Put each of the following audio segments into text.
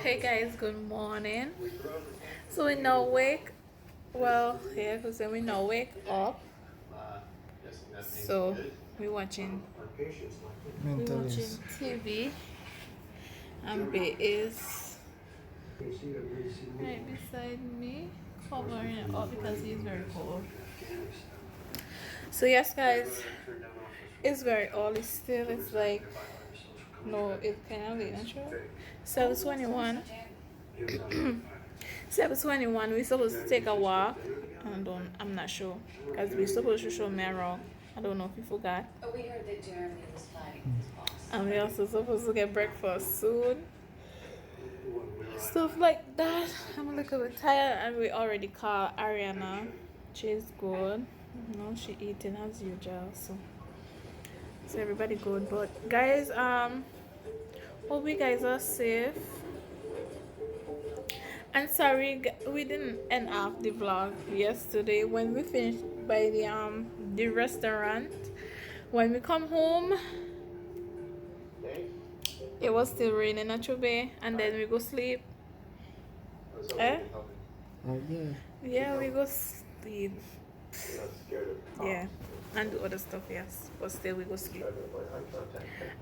Hey guys, good morning. So we now wake, well, yeah, because we now wake up. So we watching TV, and B is right beside me, covering it up because he's very cold. So yes, guys, it's very early still. It's like no, it's kind of late, natural. 7:21. 7:21. We're supposed to take a walk. I'm not sure because we're supposed to show me around. I don't know if you forgot. We heard that Jeremy was fighting with his boss. And we also supposed to get breakfast soon. Stuff like that. I'm a little bit tired, and we already called Ariana. She's good. She eating as usual. So everybody good. But guys, hope you guys are safe. And sorry, we didn't end off the vlog yesterday when we finished by the restaurant. When we come home, it was still raining at Chube, and then we go sleep. Eh? Yeah, we go sleep. Yeah, and do other stuff, yes. But still, we go sleep.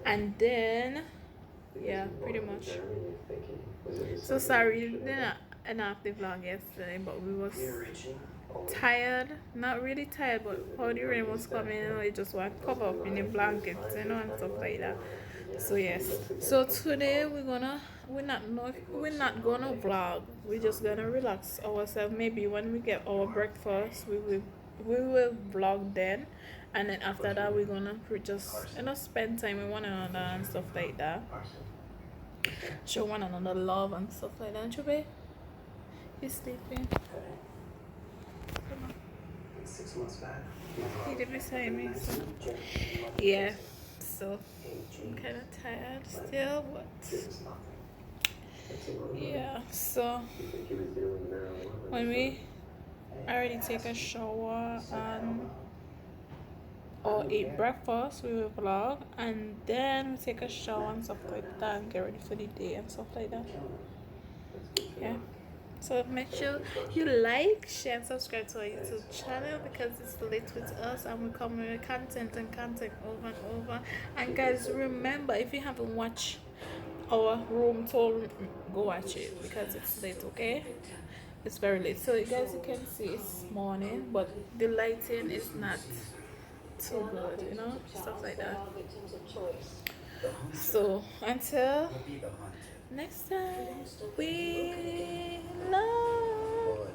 And then, yeah, pretty much. So sorry, didn't end off the vlog yesterday, but we was tired. Not really tired, but how the rain was coming, it just want to cover up in the blankets, and stuff like that. So yes. So today we're not gonna vlog. We're just gonna relax ourselves. Maybe when we get our breakfast, we will vlog then, and then after that we're gonna just spend time with one another and stuff like that. Show one another love and stuff like that. Chube, he's sleeping. Come on. 6 months back. He did beside me. So. Yeah. So I'm kind of tired still, but yeah. So when we already take a shower or eat breakfast, we will vlog, and then we take a shower and stuff like that and get ready for the day and stuff like that. Yeah. So make sure you like, share, and subscribe to our YouTube channel because it's lit with us, and we come with content over and over. And guys, remember, if you haven't watched our room tour, go watch it because it's lit. Okay, it's very late. So guys, you can see it's morning, but the lighting is not too good, stuff like that. So until next time, we love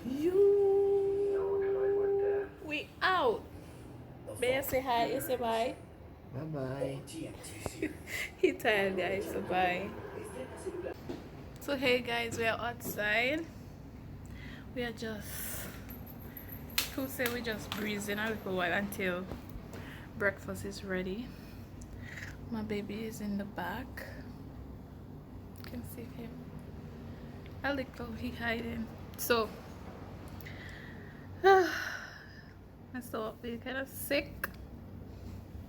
you. We out. Bear, say hi. You say bye. Bye. He tired, guys. So bye. So hey guys, we are outside. We are just we just breezing a little while until breakfast is ready. My baby is in the back. You can see him. I like how he hiding. So I'm still kind of sick.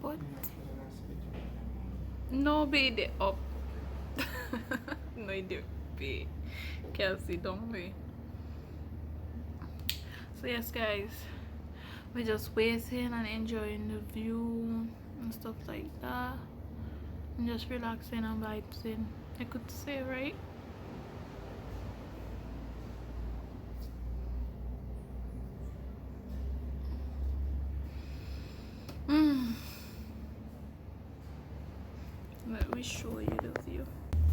But no baby up. No idea. Can't see, don't we? So yes guys, we're just waiting and enjoying the view and stuff like that, and just relaxing and vibing, I could say, right? Let me show you the view.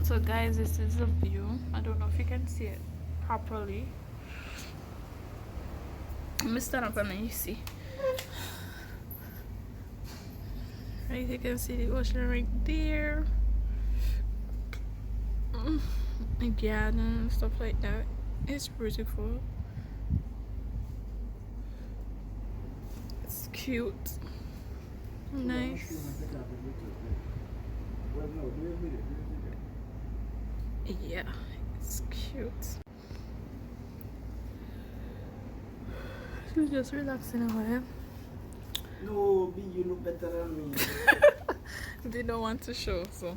So guys, this is the view. I don't know if you can see it properly. Let me stand up and then you see. Right, you can see the ocean right there. The garden and stuff like that. It's beautiful. It's cute. Nice. Yeah, it's cute. She's just relaxing a while. No, B, you look better than me. They don't want to show, so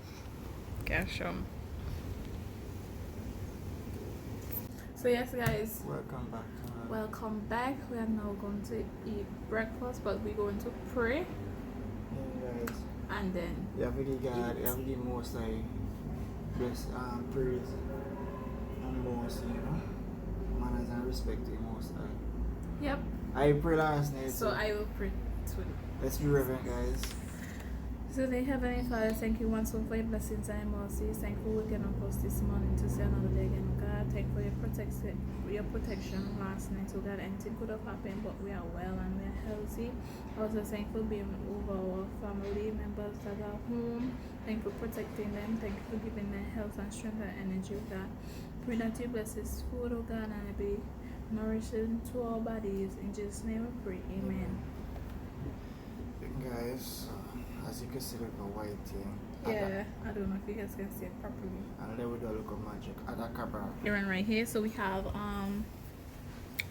can't show 'em. So yes guys, welcome back. Welcome back. We are now going to eat breakfast, but we're going to pray. Yeah, guys. And then you have to give God, you have to give Most High bless praise and most, you know, manners and respect to Most High. Yep. I pray last night. So I will pray too. Let's be reverent, guys. So dear Heavenly Father, thank you once more for your blessings and mercies. Thank you for waking up us this morning to see another day again, oh God. Thank you for your protection last night, oh God. Anything could have happened, but we are well and we are healthy. Also thankful being over our family members that are home. Thank you for protecting them. Thank you for giving them health and strength and energy, oh God. Pray that you bless this food, oh God, and it be nourishing to our bodies. In Jesus' name we pray. Amen. Guys, as you can see, like a white thing. Yeah, I don't know if you guys can see it properly. And then we do a look of magic. Ada cabra. Here and right here, so we have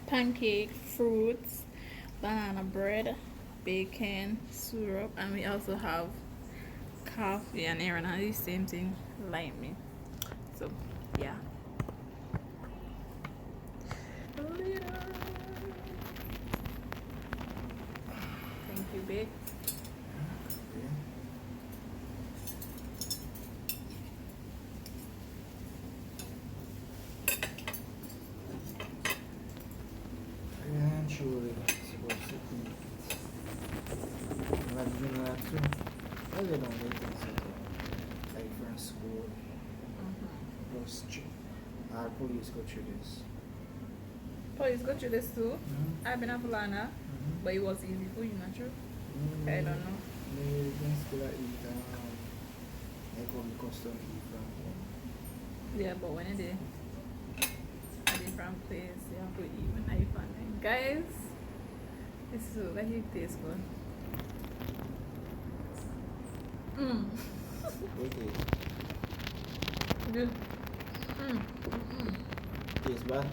pancake, fruits, banana bread, bacon, syrup, and we also have coffee. And Aaron has the same thing like me. So yeah. Thank you, babe. Surely supposed to eat. Like doing that too. I don't know things like from school. Police go through this. Police go through this too. I've been a planner, but it was easy for you, not true? I don't know. Maybe you can still eat like what we custom eat from home. Yeah, but when it is a different place, you have to eat when I find it. Guys, this is like it tastes good. Okay. Good. Taste bad?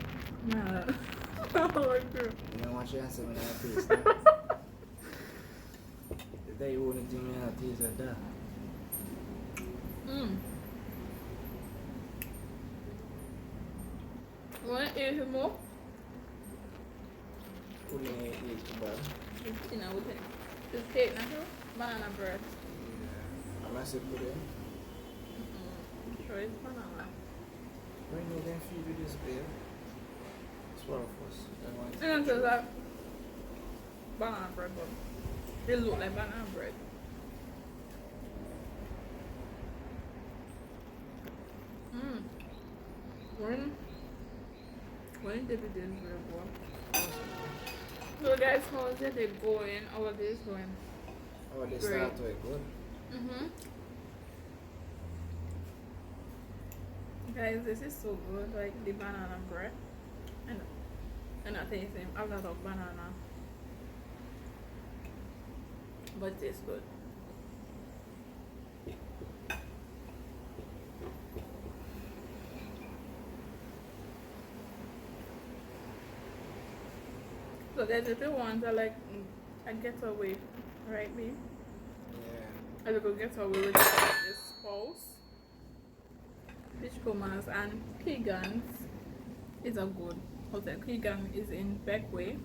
No. You don't want your answer when I taste that? That you wouldn't think me how taste like that. Want to eat some more? Wouldn't eat too bad. You know, with it. Just cake, not true? Banana bread. Yeah. I'm not put it. Sure, it's banana. Right now, then feed you this beer. It's one of us. I don't know that banana bread, but it look like banana bread. When did we do this very well? So guys, how is it going? Our day is going. Oh, they start to it good. Guys, this is so good, like the banana bread. And I taste a lot of banana. But it tastes good. So guys, if you want to like a getaway, right, babe? Yeah. If you could get away with your spouse, Beachcombers and Keegan's is a good hotel. Keegan is in Beckway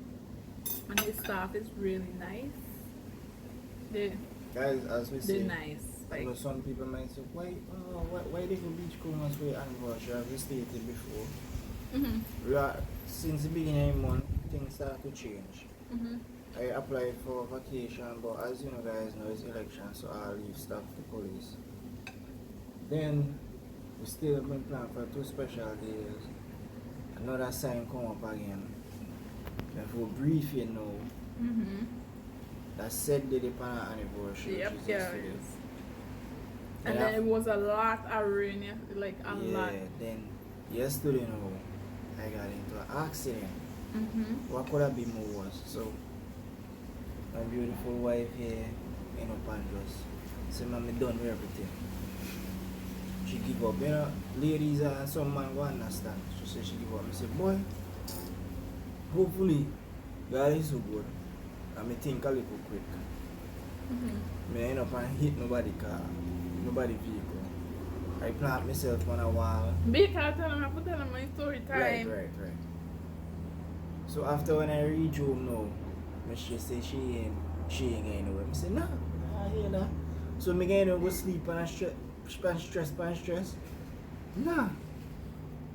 and his staff is really nice. Guys, as we say, they're nice. Like, you know, some people might say, why they go Beachcombers for your anniversary? As we stated before, we are, since the beginning of the month, things start to change. I applied for vacation, but as you know, guys, now it's election, so I'll leave stuff to police. Then we still been planning for 2 special days. Another sign come up again. If we brief you now, that said the Pana anniversary. Yep, which is yeah. yesterday. And then it was a lot of rain, like a lot. Yeah, then yesterday now, I got into an accident. What could have been more worse? So my beautiful wife here in Panjos said, "Mommy, done with everything." She give up, you know, ladies and some man go understand. She said she give up. I said, boy, hopefully God is so good. And me think a little quick. Me end up and hit nobody car, nobody vehicle. I plant myself on a wall. Because tell them I put them my story time. Right. So after when I reach home now, she say she ain't going nowhere. I say, nah, I hear that. So me going to go sleep and stress. Nah.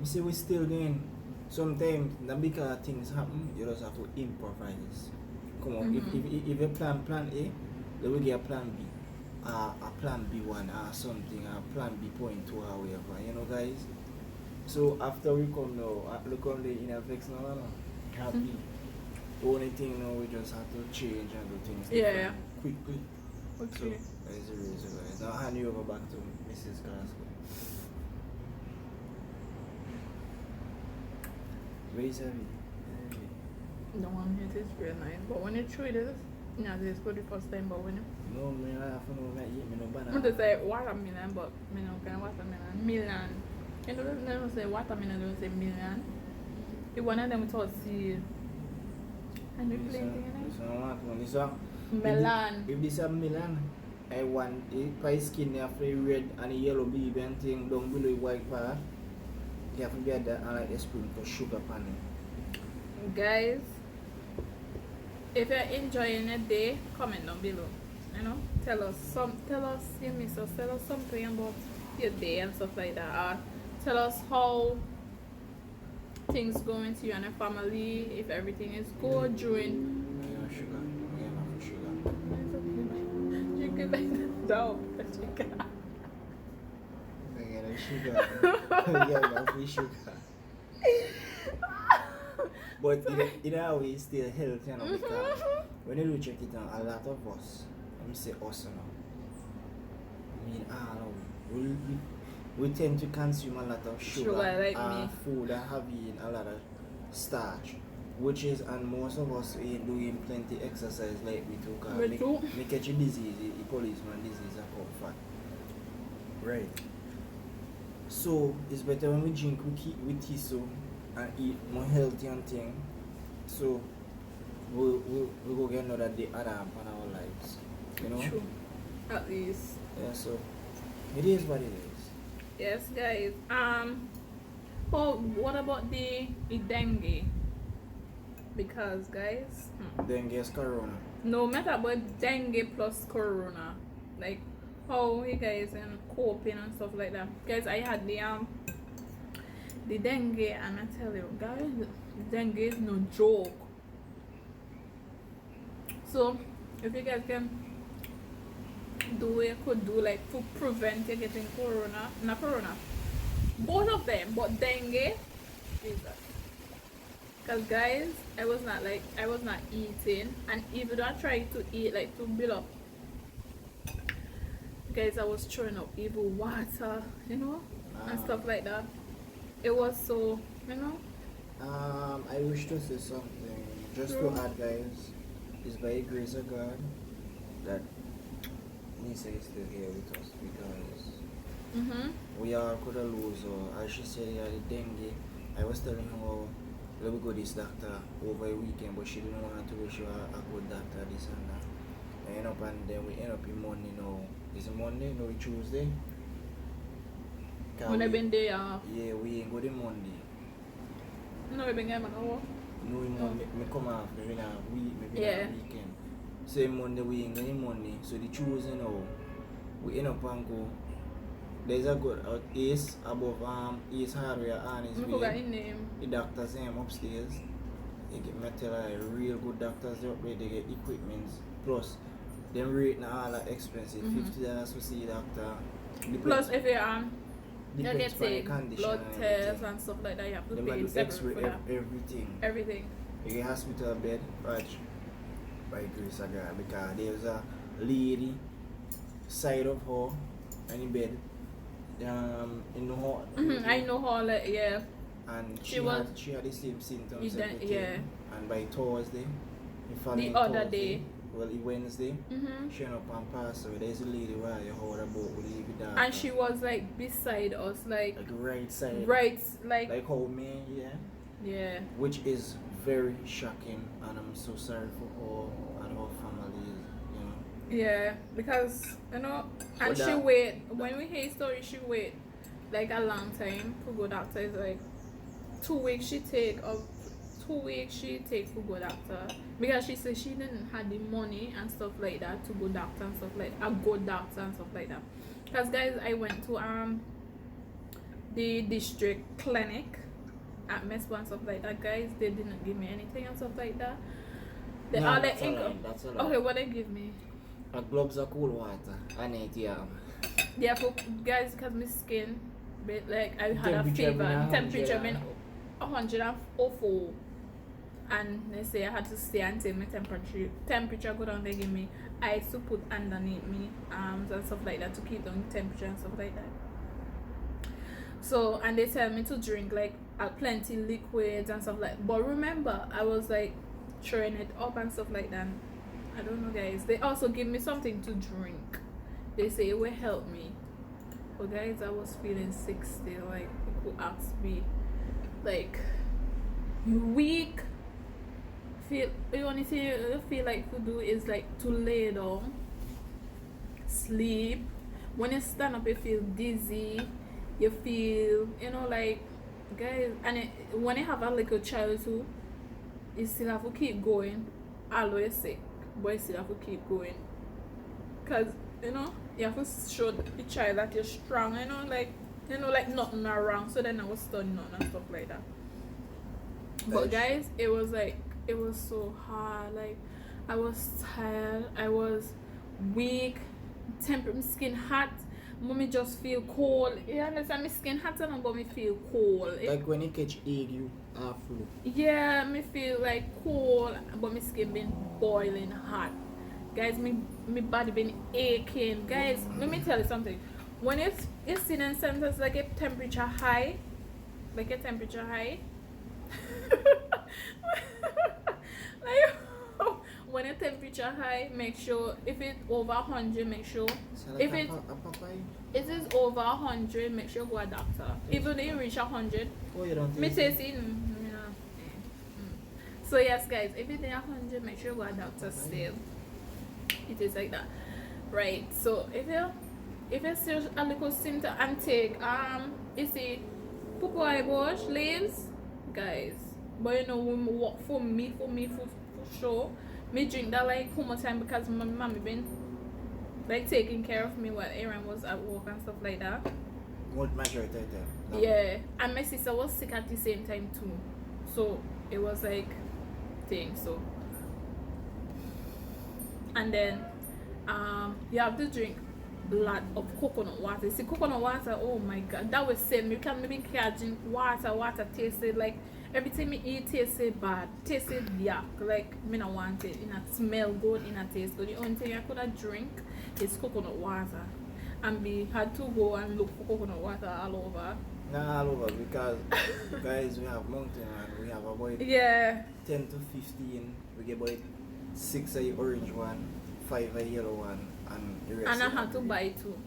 I say we still going. Sometimes because things happen, you just have to improvise. Come on, if you plan A, then we get a plan B. A plan B1 or something, a plan B.2 or whatever, you know guys. So after we come now, look on the inner vex now, happy. Only thing now we just have to change and do things quickly. Okay. So that is the reason guys. Now hand you over back to Mrs. Glasgow. Very heavy. The one it is real nice, but when you try this, it's good the first time, but when you no, me I have to know that eat me no banana. I'm just say watermelon, but me no kind of watermelon. Million. You know, they don't say watermelon, they don't say million. The one of them without seed. And we plenty, This one. Melon. If this is melon, I want the pie skin after red and the yellow baby and thing down below the white part. You have to get that and like a spoon for sugar pan it. Guys, if you're enjoying a day, comment down below. You know, tell us you miss us, tell us something about your day and stuff like that. Or tell us how things going to you and your family, if everything is good during Sugar. you can like that down, Sugar. But in a way, it's still healthy, you know, because when you check it out, a lot of us, let me say us now, I mean, all of we tend to consume a lot of sugar like me. Food and having a lot of starch, which is, and most of us ain't doing plenty exercise like we do, because we catch a disease, a policeman disease, a cup fat. Right. So it's better when we drink with tea so and eat more healthy and thing. So we'll go get another day add up on our lives. You know? True. At least. Yeah, so it is what it is. Yes guys. Oh, what about the dengue? Because guys, Dengue is corona. no matter about dengue plus corona. Like how you guys and coping and stuff like that. Guys, I had the dengue, and I tell you guys, dengue is no joke. So if you guys can do what you could do like to prevent you getting corona, both of them, but dengue, Jesus. Because guys, I was not eating, and even though I tried to eat like to build up, guys, I was throwing up even water, you know, and stuff like that. It was so, you know. I wish to say something. Just to add, guys, it's by the grace of God that Necia is still here with us, because we all could have lost, or as she said, the dengue. I was telling her, let me go this doctor over a weekend, but she didn't want to wish her a good doctor, this and that. And then we end up in Monday now. Is it Monday? No, it's Tuesday. When I've been there, yeah, we ain't go there Monday. No, we've been going back home. No, Monday, me come off, maybe a week, maybe a weekend. So Monday, we ain't going Monday. So the Tuesday now, we end up and go. There's a good Ace above Ace Hardware on his way. Forgot his name. The doctor's name upstairs. They get metal, real good doctors there up there, they get equipments. Plus, them rate now all are expensive. $50 to see a doctor. Plus, if you get say blood tests and stuff like that, you have to pay separate for that. Everything. You get hospital bed, right? By grace of God, because there's a lady side of her any bed in the hall. I know her, like, yeah. And she had the same symptoms. Yeah. And by Thursday, the other day. Well, Wednesday, she ended up and passed away. There's a lady where you heard about with the doctor. And she was like beside us, like right side. Right, like how me, yeah. Which is very shocking, and I'm so sorry for all and our families, you know. Yeah, because you know, and she wait. When we hear story, she wait like a long time to go doctor. It's like 2 weeks she take of 2 weeks she take to go doctor because she said she didn't have the money and stuff like that to go doctor and stuff like a good doctor and stuff like that. Because guys, I went to the district clinic at Mespo and stuff like that. Guys, they didn't give me anything and stuff like that. They No, all that's like a lie. That's a lie. okay, what they give me? A gloves of cool water and it, yeah. Yeah, for guys, because my skin, but like I had a Temperature fever, been temperature 100. been 104, and they say I had to stay until my temperature go down. They give me ice to put underneath me arms and stuff like that to keep down temperature and stuff like that. So and they tell me to drink like plenty liquids and stuff like. But remember, I was like throwing it up and stuff like that. I don't know, guys. They also give me something to drink. They say it will help me. But guys, I was feeling sick still. Like people ask me, like, you weak? Feel the only thing you feel like to do is like to lay down, sleep. When you stand up, you feel dizzy. You feel, like, guys. And when you have a little child too, you still have to keep going. Although you're sick, but you still have to keep going. Cause you have to show the child that you're strong. Like nothing are wrong. So then I was studying nothing and stuff like that. But guys, it was so hard. Like I was tired. I was weak. My skin hot. Mommy just feel cold. You understand? My skin hot and but me feel cold. Like when you catch ague, you are flu. Yeah, me feel like cold, but my skin been boiling hot. Guys, me body been aching. Guys, let me tell you something. When it's in a sentence like a temperature high, like when a temperature high, make sure if it's over 100, make sure if it is over 100, make sure go a doctor. Even if you reach 100, me taste it. So yes, guys, if it's 100, make sure go a doctor still. It is like that, right? So if you see a little symptom and take you see purple bush leaves, guys. But when we walk for me for sure. Me drink that like how much time because my mommy been like taking care of me while Aaron was at work and stuff like that. What majority of them? Yeah, and my sister was sick at the same time too, so it was like thing. So and then you have to drink a lot of coconut water. See, coconut water, oh my god, that was same. You can't maybe drink water tasted like everything me eat tasted bad, tasted yuck. Like me not want it. It not smell good, it not taste good. The only thing I could have drink is coconut water, and we had to go and look for coconut water all over. Not all over because guys, we have mountain and we have about 10 to 15. We get about 6 of the orange one, 5 of the yellow one, and the rest. And I had to buy 2.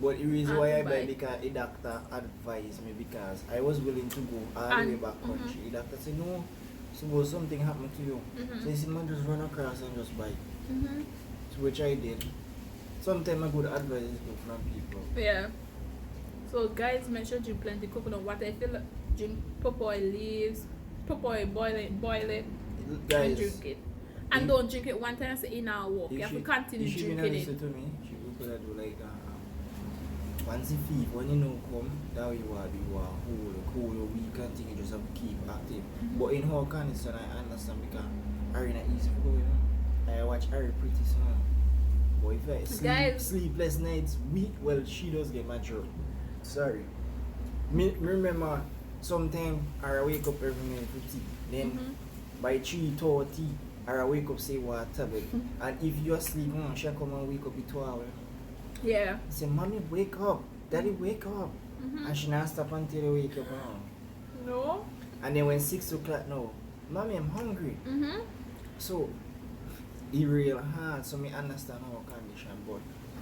But the reason why I buy because a doctor advised me because I was willing to go all the way back country. The doctor said no, suppose something happened to you. So he said man just run across and just buy. So which I did. Sometimes a good advice is good from people. Yeah. So guys, make sure you drink plenty coconut water. If you drink purple leaves, purple boil it, guys, and drink it. And don't drink it one time in our walk. You have to continue drinking it. Listen to me. She will do like once the fever, when you come, that you are whole week and thing, you just have to keep active. But in her condition, I understand because Ari not easy for you know. I watch Ari pretty soon. But if I sleepless nights, week, well, she does get mature. Sorry. Me remember, sometime I wake up every minute for tea. Then by 3:30, I wake up say what tablet. And if you are asleep, she come and wake up at 2 hours. Yeah. I say, mommy, wake up. Daddy, wake up. And she not stop until you wake up now. No. And then when 6 o'clock now, mommy, I'm hungry. So it's real hard. So me understand our condition, but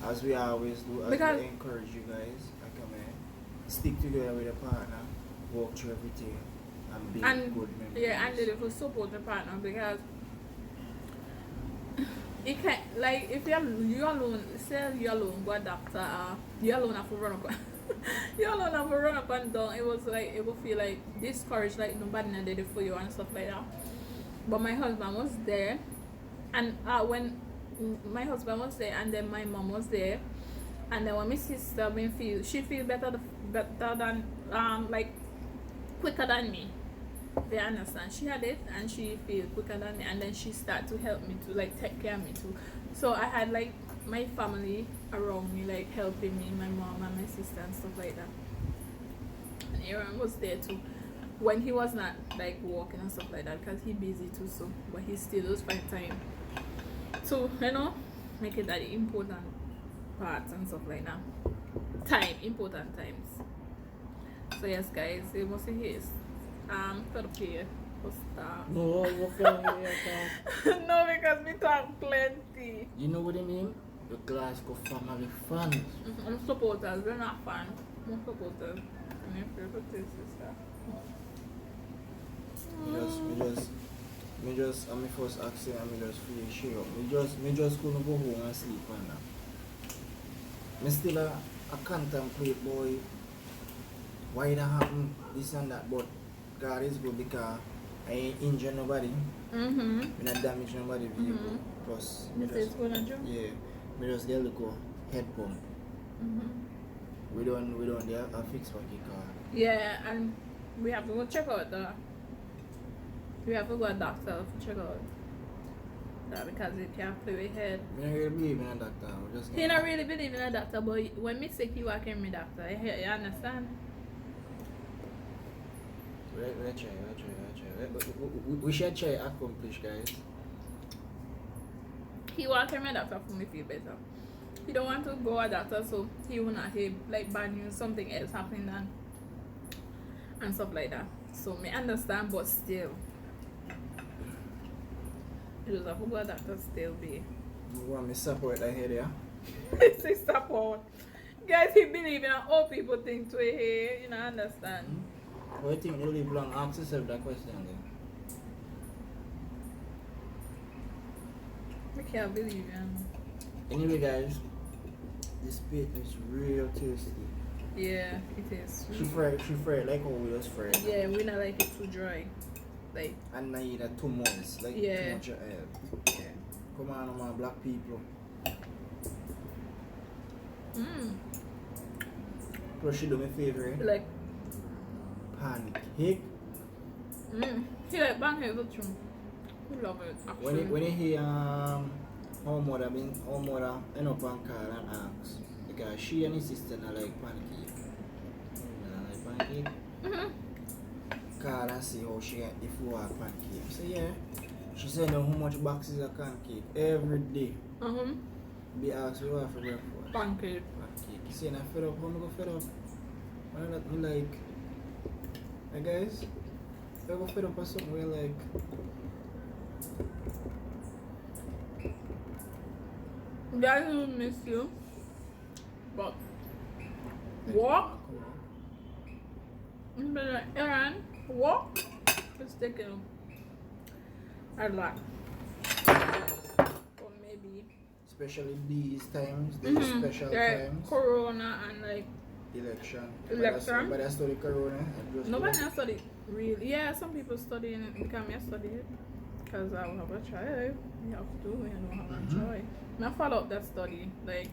as we always do, as we encourage you guys, I come here, stick together with a partner, walk through everything, and build good memories. Yeah, and they will support the partner because you can't, like, if you alone, say you alone go a doctor, you alone have to run up. You don't know to run up and down. It was like it would feel like discouraged, like nobody not there for you and stuff like that. But my husband was there, and when my husband was there, and then my mom was there, and then when my sister been feel, she feel better than like quicker than me. They understand. She had it and she feel quicker than me, and then she start to help me to like take care of me too. So I had like my family around me, like helping me, my mom and my sister and stuff like that. And Aaron was there too when he was not like walking and stuff like that because he busy too. So but he still does find time to make it that important parts and stuff like that. Important times. So yes, guys, it was a his. For the pay for start. No, you're fine here. No, because we talk plenty. You know what I mean? The Glasgow family fans. I'm supporters, we're not fans. I'm supporters. And if you're the sister. Me just, I'm first accent and me just feel share. Me just couldn't go home and sleep on that. Me still a contemplate, boy, why that happen, this and that, but God is good because I ain't injure nobody. Mm-hmm. I not damage nobody vehicle. Plus, yeah, me just get a little head pump. We don't there a fix for the car. Yeah, and we have to go check out we have to go to the doctor to check out that because it can't play with head. I don't really believe in a doctor. He not really believe in a doctor, but when me sick, he walk in my doctor. You understand? We should try accomplish, guys. He walk in my doctor for me feel better. He don't want to go to a doctor, so he will not hear like bad news, something else happening and stuff like that. So me understand, but still, he doesn't have to go to a doctor still be. You want me support that head, yeah? It's support. Guys, he believe in all people think to hear, you know, understand. What do you think you live long? Ask yourself that question then. I can't believe him. Anyway, guys, this bit is real tasty. Yeah, it is. She fried like how we just fried. Yeah, we not like it too dry. Like. And not eat too moist, like too much oil. Yeah. Come on, my black people. Plus, she do my favorite. Like. Pancake. He like pancake too. We love it. Actually. When you hear how mother end up on call and ask because she and his sister not like pancake. Not like pancake. Call and see how she get the flour pancake. So yeah, she said how much boxes of pancake every day. Be asked what for breakfast. Pancake. You say I fed up, how am I go fed up? Why not me like hey guys, if I go fed up or something where like Guys will miss you. But walk. But Aaron, walk. It's taking a lot. Or maybe especially these times, these special times. Corona and like election. But I study Corona. Nobody has studied really. Yeah, some people studying it because I study it. Because I will have a child. You have to, you know, have a choice. I follow up that study. Like,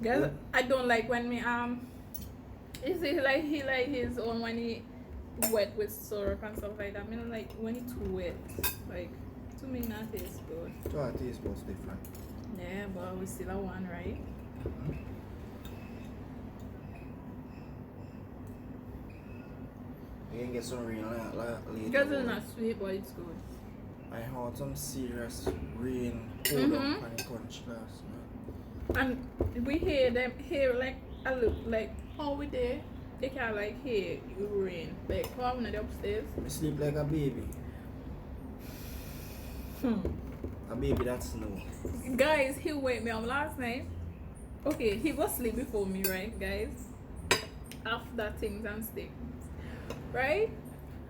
guys, I don't like when me is it like he like his own when he wet with syrup and stuff like that. I mean like when it's too wet. Like to me not taste good. To our taste buds different. Yeah, but we still have one, right? You can get some rain later. Because it's not sweet, but it's good. I had some serious rain hold up on the country last night. And we hear them here like I look like how we there. They can like hear you rain. Like how I'm not upstairs. I sleep like a baby. A baby that snow. Guys, he wake me up last night. Okay, he was sleep before me, right, guys? After things and stick. Right?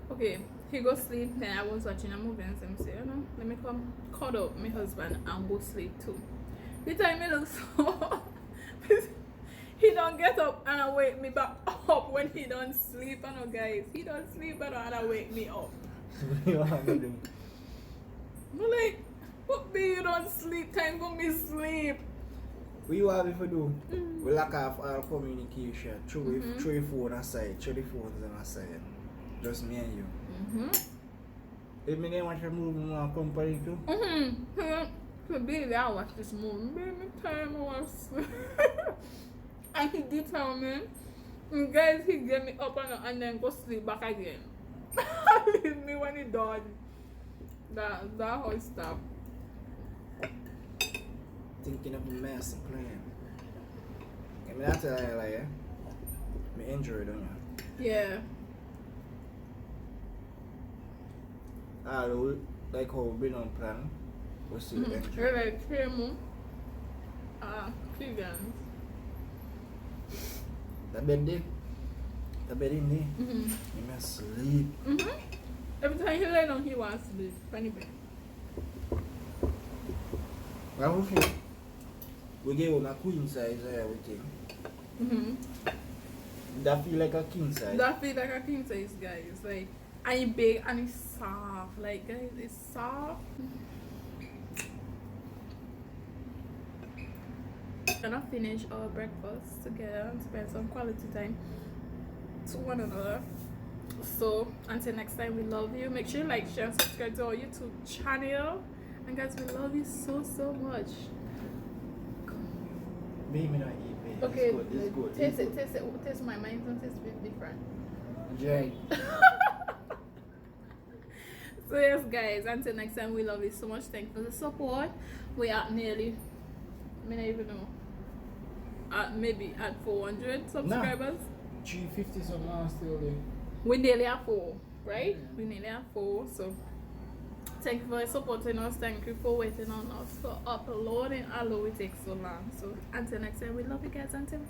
Okay, he go sleep. Then I was watching a movie and him say, you know, let me come cuddle up my husband and go sleep too. The time he looks so He don't get up and I wake me back up when he don't sleep. I know, guys. He don't sleep and I wake me up. I'm like, what be you don't sleep? Time for me sleep. What you have if you do? We lack off all communication. Throw your phone aside. Throw the phones aside. Just me and you. If me didn't watch a movie, more company too. So baby, I watch this movie. Baby, time I watch. And he did tell me, guys, he get me up and then go sleep back again. Leave me when he done. That whole stuff. Thinking of a master plan. I mean, that's like, me injured, don't you? Yeah. Like how we been on plan. We still injured. We're like 3 months. Cleveland. The bed there. The bed in there. You must sleep. Every time he lay down, he wants to sleep. Funny bed. Well, we gave him a queen size and everything. That feel like a king size. That feel like a king size, guys. Like, and it's big and it's soft. Like, guys, it's soft. Gonna finish our breakfast together and spend some quality time to one another. So until next time, we love you. Make sure you like, share, and subscribe to our YouTube channel. And guys, we love you so much. Baby not eat, baby. Okay, it's good. Taste it. Taste my mind and taste it different. Jay. So yes, guys, until next time, we love you so much. Thanks for the support. We are nearly, I don't even know, maybe at 400 subscribers. 350 some more still there. We nearly at 4, right? We nearly at 4. So thank you for supporting us. Thank you for waiting on us for uploading. Although it takes so long. So until next time, we love you guys. Until